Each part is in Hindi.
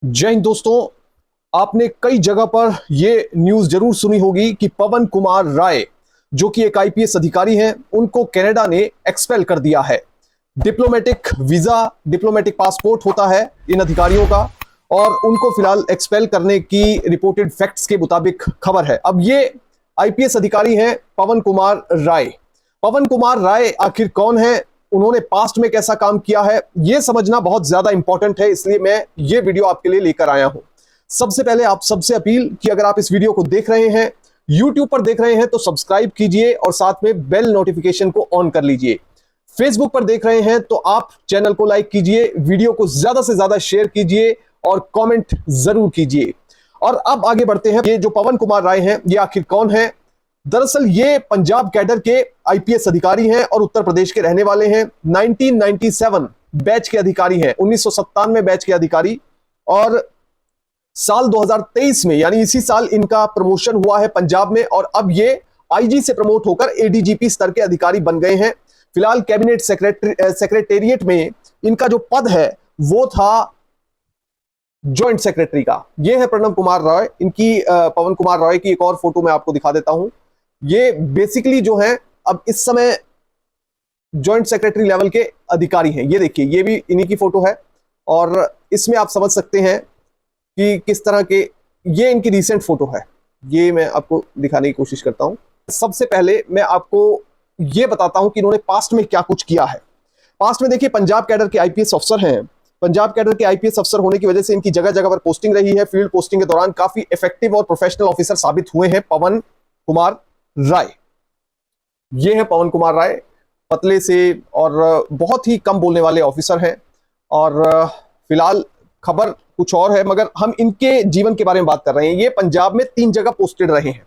जय हिंद दोस्तों। आपने कई जगह पर यह न्यूज जरूर सुनी होगी कि पवन कुमार राय जो कि एक आईपीएस अधिकारी हैं, उनको कनाडा ने एक्सपेल कर दिया है। डिप्लोमेटिक वीजा, डिप्लोमेटिक पासपोर्ट होता है इन अधिकारियों का, और उनको फिलहाल एक्सपेल करने की रिपोर्टेड फैक्ट्स के मुताबिक खबर है। अब ये आईपीएस अधिकारी हैं पवन कुमार राय। पवन कुमार राय आखिर कौन है, उन्होंने पास्ट में कैसा काम किया है, यह समझना बहुत ज्यादा इंपॉर्टेंट है, इसलिए मैं ये वीडियो आपके लिए लेकर आया हूं। सबसे पहले आप सबसे अपील कि अगर आप इस वीडियो को देख रहे हैं, यूट्यूब पर देख रहे हैं, तो सब्सक्राइब कीजिए और साथ में बेल नोटिफिकेशन को ऑन कर लीजिए। फेसबुक पर देख रहे हैं तो आप चैनल को लाइक कीजिए, वीडियो को ज्यादा से ज्यादा शेयर कीजिए और कमेंट जरूर कीजिए। और अब आगे बढ़ते हैं। ये जो पवन कुमार राय हैं, ये आखिर कौन है? दरअसल ये पंजाब कैडर के आईपीएस अधिकारी हैं और उत्तर प्रदेश के रहने वाले हैं। 1997 बैच के अधिकारी हैं, 1997 बैच के अधिकारी, और साल 2023 में यानी इसी साल इनका प्रमोशन हुआ है पंजाब में, और अब ये आईजी से प्रमोट होकर एडीजीपी स्तर के अधिकारी बन गए हैं। फिलहाल कैबिनेट सेक्रेटेरिएट में इनका जो पद है वो था जॉइंट सेक्रेटरी का। ये है प्रणव कुमार रॉय। इनकी पवन कुमार रॉय की एक और फोटो मैं आपको दिखा देता हूं। ये बेसिकली जो है अब इस समय जॉइंट सेक्रेटरी लेवल के अधिकारी हैं। ये देखिए, ये भी इन्हीं की फोटो है, और इसमें आप समझ सकते हैं कि किस तरह के, ये इनकी रिसेंट फोटो है। ये मैं आपको दिखाने की कोशिश करता हूं। सबसे पहले मैं आपको ये बताता हूं कि इन्होंने पास्ट में क्या कुछ किया है। पास्ट में देखिए, पंजाब कैडर के आईपीएस अफसर हैं। पंजाब कैडर के आईपीएस अफसर होने की वजह से इनकी जगह जगह पर पोस्टिंग रही है। फील्ड पोस्टिंग के दौरान काफी इफेक्टिव और प्रोफेशनल ऑफिसर साबित हुए हैं पवन कुमार राय। ये है पवन कुमार राय, पतले से और बहुत ही कम बोलने वाले ऑफिसर हैं। और फिलहाल खबर कुछ और है, मगर हम इनके जीवन के बारे में बात कर रहे हैं। ये पंजाब में 3 जगह पोस्टेड रहे हैं।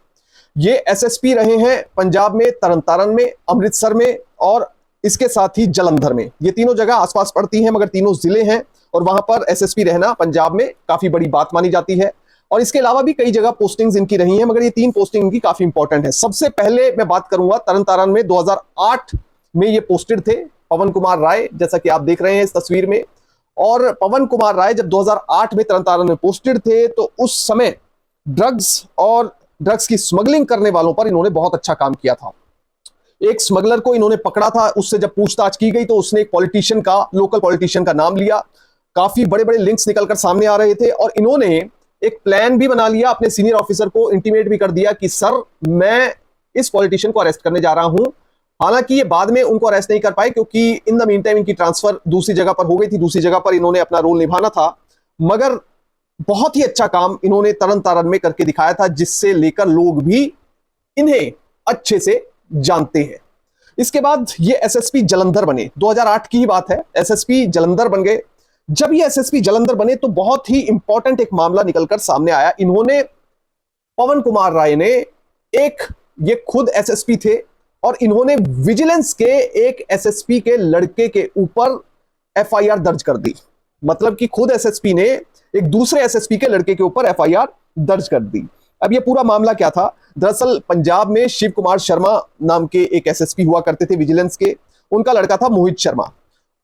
ये एसएसपी रहे हैं पंजाब में, तरनतारन में, अमृतसर में, और इसके साथ ही जलंधर में। ये तीनों जगह आसपास पड़ती हैं, मगर तीनों जिले हैं, और वहां पर एसएसपी रहना पंजाब में काफी बड़ी बात मानी जाती है। और इसके अलावा भी कई जगह पोस्टिंग्स इनकी रही हैं, मगर ये 3 पोस्टिंग इनकी काफी इंपॉर्टेंट है। सबसे पहले मैं बात करूंगा तरनतारन में। 2008 में ये पोस्टेड थे पवन कुमार राय, जैसा कि आप देख रहे हैं इस तस्वीर में। और पवन कुमार राय जब 2008 में तरनतारन में पोस्टेड थे, तो उस समय ड्रग्स और ड्रग्स की स्मगलिंग करने वालों पर इन्होंने बहुत अच्छा काम किया था। एक स्मगलर को इन्होंने पकड़ा था, उससे जब पूछताछ की गई तो उसने एक पॉलिटिशियन का, लोकल पॉलिटिशियन का नाम लिया। काफी बड़े बड़े लिंक्स निकलकर सामने आ रहे थे, और इन्होंने एक प्लान भी बना लिया, अपने सीनियर ऑफिसर को इंटीमेट भी कर दिया कि सर, मैं इस पॉलिटिशियन को अरेस्ट करने जा रहा हूं। हालांकि ये बाद में उनको अरेस्ट नहीं कर पाए, क्योंकि इन द मीन टाइम इनकी ट्रांसफर दूसरी जगह पर हो गई थी, दूसरी जगह पर इन्होंने अपना रोल निभाना था। मगर बहुत ही अच्छा काम इन्होंने तरनतारन में करके दिखाया था, जिससे लेकर लोग भी इन्हें अच्छे से जानते हैं। इसके बाद ये एसएसपी जलंधर बने। 2008 की ही बात है, एसएसपी जलंधर बन गए। जब ये एसएसपी जलंधर बने तो बहुत ही इंपॉर्टेंट एक मामला निकलकर सामने आया। इन्होंने, पवन कुमार राय ने, ये खुद एसएसपी थे, और इन्होंने विजिलेंस के एक एसएसपी के लड़के के ऊपर एफआईआर दर्ज कर दी। मतलब कि खुद एसएसपी ने एक दूसरे एसएसपी के लड़के के ऊपर एफआईआर दर्ज कर दी। अब ये पूरा मामला क्या था? दरअसल पंजाब में शिव कुमार शर्मा नाम के एक एसएसपी हुआ करते थे विजिलेंस के। उनका लड़का था मोहित शर्मा।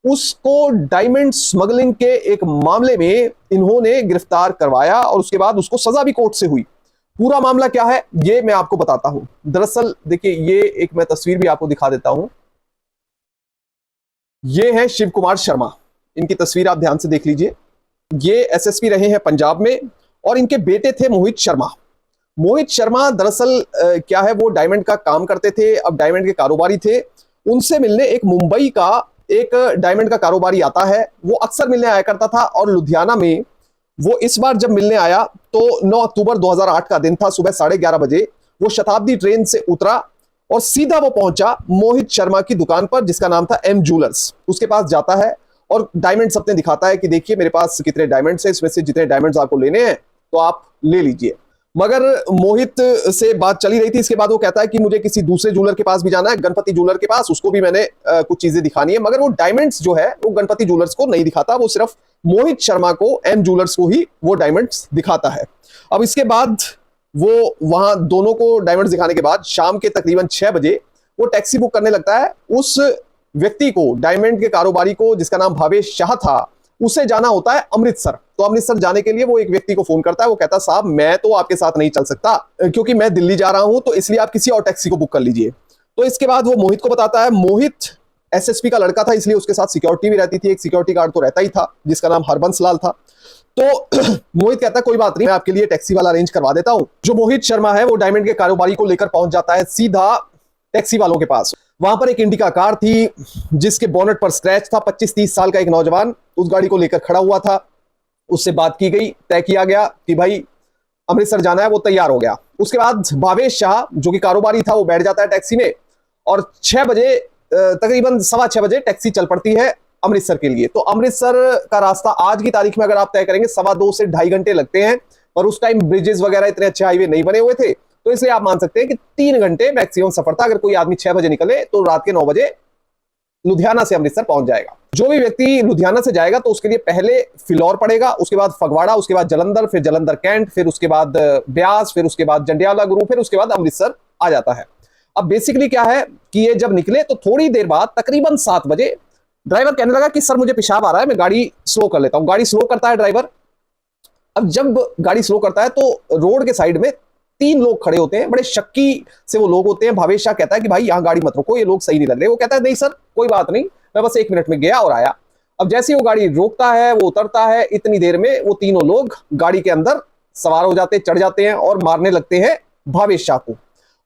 उसको डायमंड स्मगलिंग के एक मामले में इन्होंने गिरफ्तार करवाया, और उसके बाद उसको सजा भी कोर्ट से हुई। पूरा मामला क्या है ये मैं आपको बताता हूं। दरअसल देखिए, ये एक मैं तस्वीर भी आपको दिखा देता हूं। ये है शिव कुमार शर्मा, इनकी तस्वीर आप ध्यान से देख लीजिए। ये एसएसपी रहे हैं पंजाब में, और इनके बेटे थे मोहित शर्मा। मोहित शर्मा दरअसल क्या है, वो डायमंड का काम करते थे। अब डायमंड के कारोबारी थे। उनसे मिलने एक मुंबई का एक डायमंड का कारोबारी आता है, वो अक्सर मिलने आया करता था। और लुधियाना में वो इस बार जब मिलने आया तो 9 अक्टूबर 2008 का दिन था, सुबह 11:30 बजे वो शताब्दी ट्रेन से उतरा और सीधा वो पहुंचा मोहित शर्मा की दुकान पर, जिसका नाम था एम ज्वेलर्स। उसके पास जाता है और डायमंड्स अपने दिखाता है कि देखिए मेरे पास कितने डायमंड्स हैं, इसमें से जितने डायमंड्स आपको लेने हैं तो आप ले लीजिए। मगर मोहित से बात चली रही थी। इसके बाद वो कहता है कि मुझे किसी दूसरे ज्वेलर के पास भी जाना है, गणपति ज्वेलर के पास, उसको भी मैंने कुछ चीजें दिखानी है। मगर वो डायमंड्स जो है वो गणपति ज्वेलर्स को नहीं दिखाता, वो सिर्फ मोहित शर्मा को, एम ज्वेलर्स को ही वो डायमंड्स दिखाता है। अब इसके बाद वो वहां दोनों को डायमंड्स दिखाने के बाद शाम के तकरीबन 6 बजे वो टैक्सी बुक करने लगता है। उस व्यक्ति को, डायमंड के कारोबारी को, जिसका नाम भावेश शाह था, उसे जाना होता है अमृतसर। तो अमृतसर जाने के लिए वो एक व्यक्ति को फोन करता है। वो कहता है साहब मैं तो आपके साथ नहीं चल सकता क्योंकि मैं दिल्ली जा रहा हूं, तो इसलिए आप किसी और टैक्सी को बुक कर लीजिए। तो इसके बाद वो मोहित को बताता है। मोहित एसएसपी का लड़का था, इसलिए उसके साथ सिक्योरिटी भी रहती थी, एक सिक्योरिटी गार्ड तो रहता ही था जिसका नाम हरबंस लाल था। तो मोहित कहता है कोई बात नहीं, मैं आपके लिए टैक्सी वाला अरेंज करवा देता हूं। जो मोहित शर्मा है वो डायमंड के कारोबारी को लेकर पहुंच जाता है सीधा टैक्सी वालों के पास। वहां पर एक इंडिका कार थी जिसके बोनेट पर स्क्रैच था। 25-30 साल का एक नौजवान उस गाड़ी को लेकर खड़ा हुआ था। उससे बात की गई, तय किया गया कि भाई अमृतसर जाना है, वो तैयार हो गया। उसके बाद भावेश शाह जो कि कारोबारी था वो बैठ जाता है टैक्सी में और 6 बजे तकरीबन 6:15 बजे टैक्सी चल पड़ती है अमृतसर के लिए। तो अमृतसर का रास्ता आज की तारीख में अगर आप तय करेंगे 2.25 से 2.5 घंटे लगते हैं, और उस टाइम ब्रिजेस वगैरह इतने अच्छे हाईवे नहीं बने हुए थे, तो इसलिए आप मान सकते हैं कि 3 घंटे मैक्सिमम सफर था। अगर कोई आदमी 6 बजे निकले तो रात के 9 बजे लुधियाना से अमृतसर पहुंच जाएगा। जो भी व्यक्ति लुधियाना से जाएगा तो उसके लिए पहले फिलौर पड़ेगा, उसके बाद फगवाड़ा, उसके बाद जलंधर, फिर जलंधर कैंट, फिर उसके बाद ब्यास, फिर उसके बाद जंडियाला गुरु, फिर उसके बाद अमृतसर आ जाता है। अब बेसिकली क्या है कि ये जब निकले तो थोड़ी देर बाद तकरीबन 7 बजे ड्राइवर कहने लगा कि सर मुझे पेशाब आ रहा है, मैं गाड़ी स्लो कर लेता हूं। गाड़ी स्लो करता है ड्राइवर। अब जब गाड़ी स्लो करता है तो रोड के साइड में 3 लोग खड़े होते हैं, बड़े शक्की से वो लोग होते हैं। भावेश शाह कहता है कि भाई यहां गाड़ी मत रोको, ये लोग सही नहीं लग रहे। वो कहता है नहीं सर कोई बात नहीं, मैं बस 1 मिनट में गया और आया। अब जैसे ही वो गाड़ी रोकता है, वो उतरता है, इतनी देर में वो तीनों लोग गाड़ी के अंदर सवार हो जाते, चढ़ जाते हैं और मारने लगते हैं भावेश शाह को।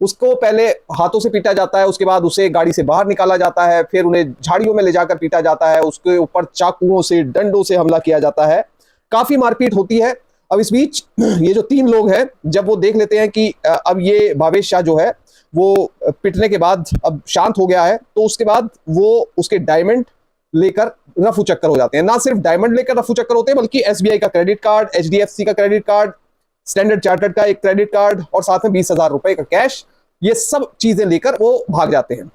उसको पहले हाथों से पीटा जाता है, उसके बाद उसे गाड़ी से बाहर निकाला जाता है, फिर उन्हें झाड़ियों में ले जाकर पीटा जाता है, उसके ऊपर चाकुओं से, डंडों से हमला किया जाता है, काफी मारपीट होती है। अब इस बीच ये जो 3 लोग हैं जब वो देख लेते हैं कि अब ये भावेश शाह जो है वो पिटने के बाद अब शांत हो गया है, तो उसके बाद वो उसके डायमंड लेकर रफू चक्कर हो जाते हैं। ना सिर्फ डायमंड लेकर रफू चक्कर होते हैं बल्कि एसबीआई का क्रेडिट कार्ड, एचडीएफसी का क्रेडिट कार्ड, स्टैंडर्ड चार्टर्ड का एक क्रेडिट कार्ड और साथ में 20,000 रुपए का कैश, ये सब चीजें लेकर वो भाग जाते हैं।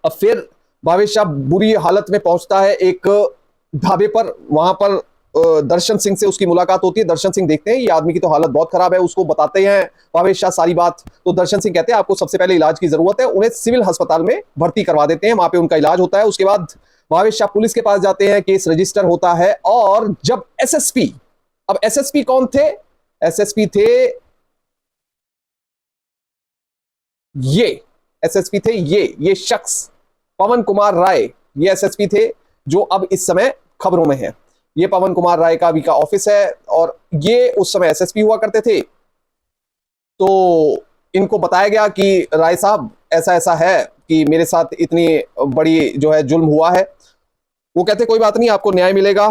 अब फिर भावेश शाह बुरी हालत में पहुंचता है एक ढाबे पर। वहां पर दर्शन सिंह से उसकी मुलाकात होती है। दर्शन सिंह देखते हैं ये आदमी की तो हालत बहुत खराब है, उसको बताते हैं भावेश शाह सारी बात। तो दर्शन सिंह कहते हैं आपको सबसे पहले इलाज की जरूरत है। उन्हें सिविल अस्पताल में भर्ती करवा देते हैं, वहां पे उनका इलाज होता है। उसके बाद भावेश शाह पुलिस के पास जाते हैं, केस रजिस्टर होता है। और जब एसएसपी, अब एसएसपी कौन थे? एसएसपी थे ये, एसएसपी थे ये शख्स पवन कुमार राय, ये एसएसपी थे जो अब इस समय खबरों में है। ये पवन कुमार राय का भी का ऑफिस है और ये उस समय एसएसपी हुआ करते थे। तो इनको बताया गया कि राय साहब ऐसा ऐसा है कि मेरे साथ इतनी बड़ी जो है जुल्म हुआ है। वो कहते कोई बात नहीं, आपको न्याय मिलेगा।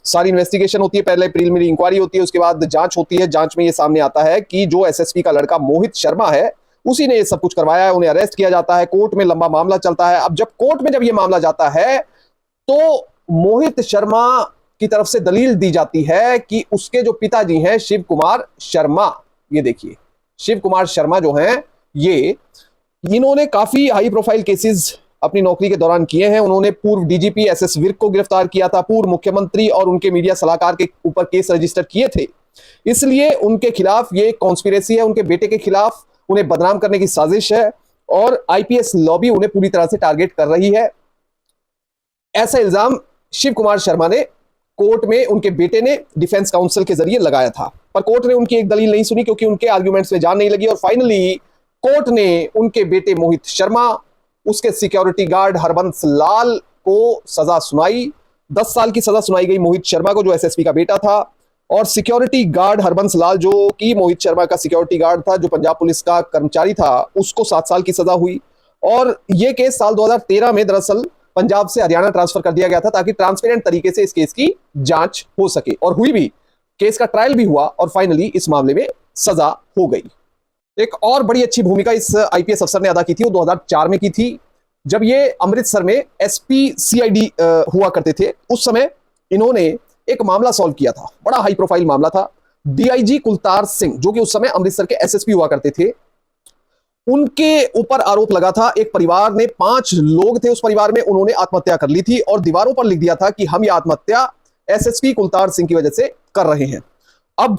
सारी इन्वेस्टिगेशन होती है, पहले प्रीलिमिनरी इंक्वायरी होती है, उसके बाद जांच होती है। जांच में ये सामने आता है कि जो एसएसपी का लड़का मोहित शर्मा है उसी ने ये सब कुछ करवाया है। उन्हें अरेस्ट किया जाता है, कोर्ट में लंबा मामला चलता है। अब जब कोर्ट में जब ये मामला जाता है तो मोहित शर्मा की तरफ से दलील दी जाती है कि उसके जो पिताजी हैं शिव कुमार शर्मा, ये देखिए शिव कुमार शर्मा जो हैं ये, इन्होंने काफी हाई प्रोफाइल केसेस अपनी नौकरी के दौरान किए हैं। उन्होंने पूर्व डीजीपी एसएस विर्क को गिरफ्तार किया था, पूर्व मुख्यमंत्री और उनके मीडिया सलाहकार के ऊपर केस रजिस्टर किए थे। इसलिए उनके खिलाफ ये कॉन्स्पिरेसी है, उनके बेटे के खिलाफ उन्हें बदनाम करने की साजिश है और आईपीएस लॉबी उन्हें पूरी तरह से टारगेट कर रही है। ऐसा इल्जाम शिव कुमार शर्मा ने कोर्ट में उनके बेटे ने डिफेंस काउंसिल के जरिए लगाया था, पर कोर्ट ने उनकी एक दलील नहीं सुनी क्योंकि उनके आर्गुमेंट्स में जान नहीं लगी। और फाइनली कोर्ट ने उनके बेटे मोहित शर्मा, उसके सिक्योरिटी गार्ड हरबंस लाल को सजा सुनाई। 10 साल की सजा सुनाई गई मोहित शर्मा को जो एसएसपी का बेटा था, और सिक्योरिटी गार्ड हरबंस लाल जो कि मोहित शर्मा का सिक्योरिटी गार्ड था, जो पंजाब पुलिस का कर्मचारी था, उसको 7 साल की सजा हुई। और यह केस साल 2013 में दरअसल पंजाब से हरियाणा ट्रांसफर कर दिया गया था ताकि ट्रांसपेरेंट तरीके से इस केस की जांच हो सके, और हुई भी। केस का ट्रायल भी हुआ और फाइनली इस मामले में सजा हो गई। एक और बड़ी अच्छी भूमिका इस आईपीएस अफसर ने अदा की थी, वो 2004 में की थी, जब ये अमृतसर में एसपी सीआईडी हुआ करते थे। उस समय इन्होंने एक मामला सॉल्व किया था, बड़ा हाई प्रोफाइल मामला था। डीआईजी कुलतार सिंह जो कि उस समय अमृतसर के एसएसपी हुआ करते थे, उनके ऊपर आरोप लगा था एक परिवार ने, 5 लोग थे उस परिवार में, उन्होंने आत्महत्या कर ली थी और दीवारों पर लिख दिया था कि हम ये आत्महत्या एसएसपी कुलतार सिंह की वजह से कर रहे हैं। अब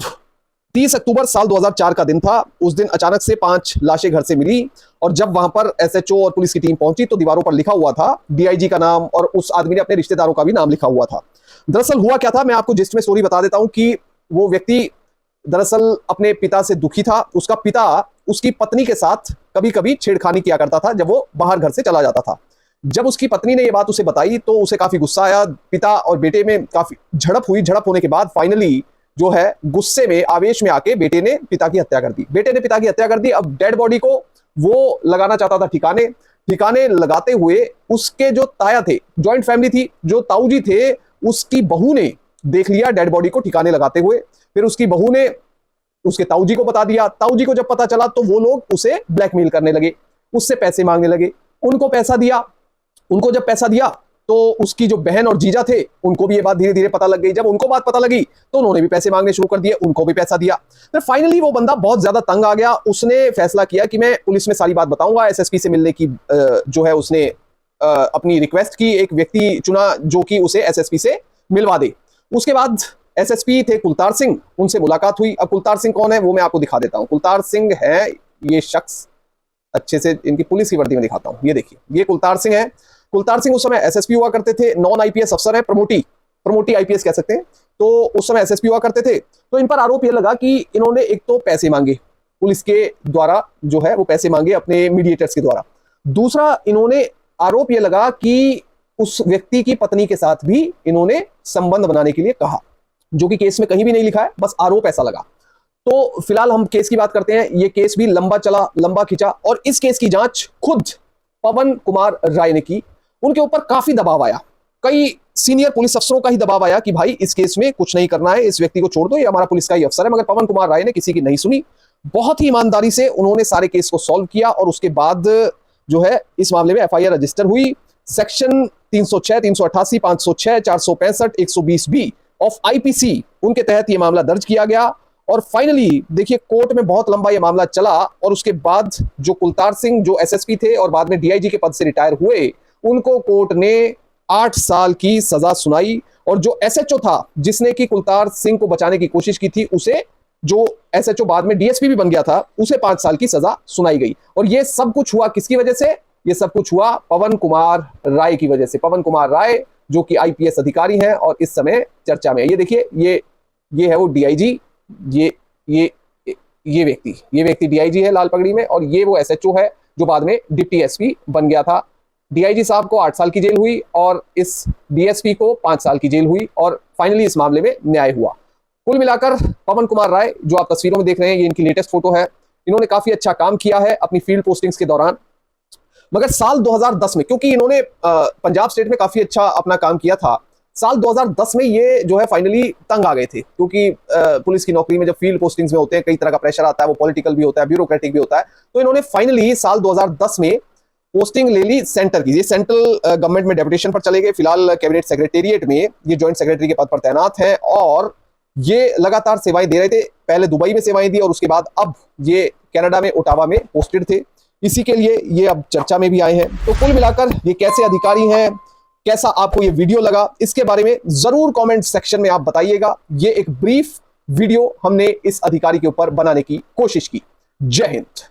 30 अक्टूबर साल 2004 का दिन था। उस दिन अचानक से 5 लाशें घर से मिली और जब वहां पर एसएचओ और पुलिस की टीम पहुंची तो दीवारों पर लिखा हुआ था डीआईजी का नाम और उस आदमी ने अपने रिश्तेदारों का भी नाम लिखा हुआ था। दरअसल हुआ क्या था, मैं आपको जिस्ट में स्टोरी बता देता हूं कि वो व्यक्ति दरअसल अपने पिता से दुखी था। उसका पिता उसकी पत्नी के साथ कभी कभी छेड़खानी किया करता था जब वो बाहर घर से चला जाता था। जब उसकी पत्नी ने यह बात उसे बताई तो उसे काफी गुस्सा आया। पिता और बेटे में काफी झड़प हुई। झड़प होने के बाद फाइनली जो है गुस्से में आवेश में आके बेटे ने पिता की हत्या कर दी। बेटे ने पिता की हत्या कर दी। अब डेड बॉडी को वो लगाना चाहता था ठिकाने। ठिकाने लगाते हुए उसके जो ताया थे, जॉइंट फैमिली थी, जो ताऊजी थे, उसकी बहू ने देख लिया डेड बॉडी को ठिकाने लगाते हुए। फिर उसकी बहू ने उसके ताऊजी को बता दिया। ताऊजी को जब पता चला तो वो लोग उसे ब्लैकमेल करने लगे, उससे पैसे मांगने लगे। उनको पैसा दिया। उनको जब पैसा दिया तो उसकी जो बहन और जीजा थे उनको भी ये बात धीरे धीरे पता लग गई। जब उनको बात पता लगी तो उन्होंने भी पैसे मांगने शुरू कर दिए, उनको भी पैसा दिया। फिर फाइनली वो बंदा बहुत ज्यादा तंग आ गया। उसने फैसला किया कि मैं पुलिस में सारी बात बताऊंगा। एसएसपी से मिलने की जो है उसने अपनी रिक्वेस्ट की। एक व्यक्ति चुना जो कि उसे एसएसपी से मिलवा दे। उसके बाद एसएसपी थे कुलतार सिंह, उनसे मुलाकात हुई। अब कुलतार सिंह कौन है वो मैं आपको दिखा देता हूं। कुलतार सिंह है ये शख्स, अच्छे से इनकी पुलिस की वर्दी में दिखाता हूं। ये देखिए, ये कुलतार सिंह है। कुलतार सिंह उस समय एसएसपी हुआ करते थे। नॉन आईपीएस अफसर है, प्रमोटी आईपीएस कह सकते हैं। तो उस समय एसएसपी हुआ करते थे। तो इन पर आरोप यह लगा कि इन्होंने एक तो पैसे मांगे पुलिस के द्वारा, जो है वो पैसे मांगे अपने मीडिएटर्स के द्वारा। दूसरा, इन्होंने आरोप यह लगा कि उस व्यक्ति की पत्नी के साथ भी इन्होंने संबंध बनाने के लिए कहा, जो कि केस में कहीं भी नहीं लिखा है, बस आरोप ऐसा लगा। तो फिलहाल हम केस की बात करते हैं। ये केस भी लंबा चला, लंबा खिंचा और इस केस की जांच खुद पवन कुमार राय ने की। उनके ऊपर काफी दबाव आया, कई सीनियर पुलिस अफसरों का ही दबाव आया कि भाई इस केस में कुछ नहीं करना है, इस व्यक्ति को छोड़ दो, ये हमारा पुलिस का ही अफसर है। मगर पवन कुमार राय ने किसी की नहीं सुनी। बहुत ही ईमानदारी से उन्होंने सारे केस को सॉल्व किया और उसके बाद जो है इस मामले में एफआईआर रजिस्टर हुई। सेक्शन 306, 388, 506, 465, 120 बी ऑफ आईपीसी उनके तहत यह मामला दर्ज किया गया। और फाइनली देखिए कोर्ट में बहुत लंबा ये मामला चला और उसके बाद जो कुलतार सिंह जो एसएसपी थे और बाद में डीआईजी के पद से रिटायर हुए, उनको कोर्ट ने 8 साल की सजा सुनाई। और जो एसएचओ था जिसने कि कुलतार सिंह को बचाने की कोशिश की थी, उसे, जो एसएचओ बाद में डीएसपी भी बन गया था, उसे 5 साल की सजा सुनाई गई। और ये सब कुछ हुआ किसकी वजह से? ये सब कुछ हुआ पवन कुमार राय की वजह से। पवन कुमार राय जो कि आईपीएस अधिकारी हैं और इस समय चर्चा में है। ये देखिए, ये है वो डीआईजी, ये व्यक्ति डीआईजी है लाल पगड़ी में, और ये वो एसएचओ है जो बाद में डिप्टी एसपी बन गया था। डीआईजी साहब को 8 साल की जेल हुई और इस डीएसपी को 5 साल की जेल हुई और फाइनली इस मामले में न्याय हुआ। कुल मिलाकर पवन कुमार राय जो आप तस्वीरों में देख रहे हैं, ये इनकी लेटेस्ट फोटो है। इन्होंने काफी अच्छा काम किया है अपनी फील्ड पोस्टिंग्स के दौरान। मगर साल 2010 में, क्योंकि इन्होंने पंजाब स्टेट में काफी अच्छा अपना काम किया था, साल 2010 में ये जो है फाइनली तंग आ गए थे। क्योंकि पुलिस की नौकरी में जब फील्ड पोस्टिंग्स में होते हैं, कई तरह का प्रेशर आता है, वो पॉलिटिकल भी होता है, ब्यूरोक्रेटिक भी होता है। तो इन्होंने फाइनली साल 2010 में पोस्टिंग ले ली सेंटर की। ये सेंट्रल गवर्नमेंट में डेपुटेशन पर चले गए। फिलहाल कैबिनेट सेक्रेटेरिएट में ये ज्वाइंट सेक्रेटरी के पद पर तैनात है और ये लगातार सेवाएं दे रहे थे। पहले दुबई में सेवाएं दी और उसके बाद अब ये कनाडा में ओटावा में पोस्टेड थे। इसी के लिए ये अब चर्चा में भी आए हैं। तो कुल मिलाकर ये कैसे अधिकारी हैं, कैसा आपको ये वीडियो लगा, इसके बारे में जरूर कमेंट सेक्शन में आप बताइएगा। ये एक ब्रीफ वीडियो हमने इस अधिकारी के ऊपर बनाने की कोशिश की। जय हिंद।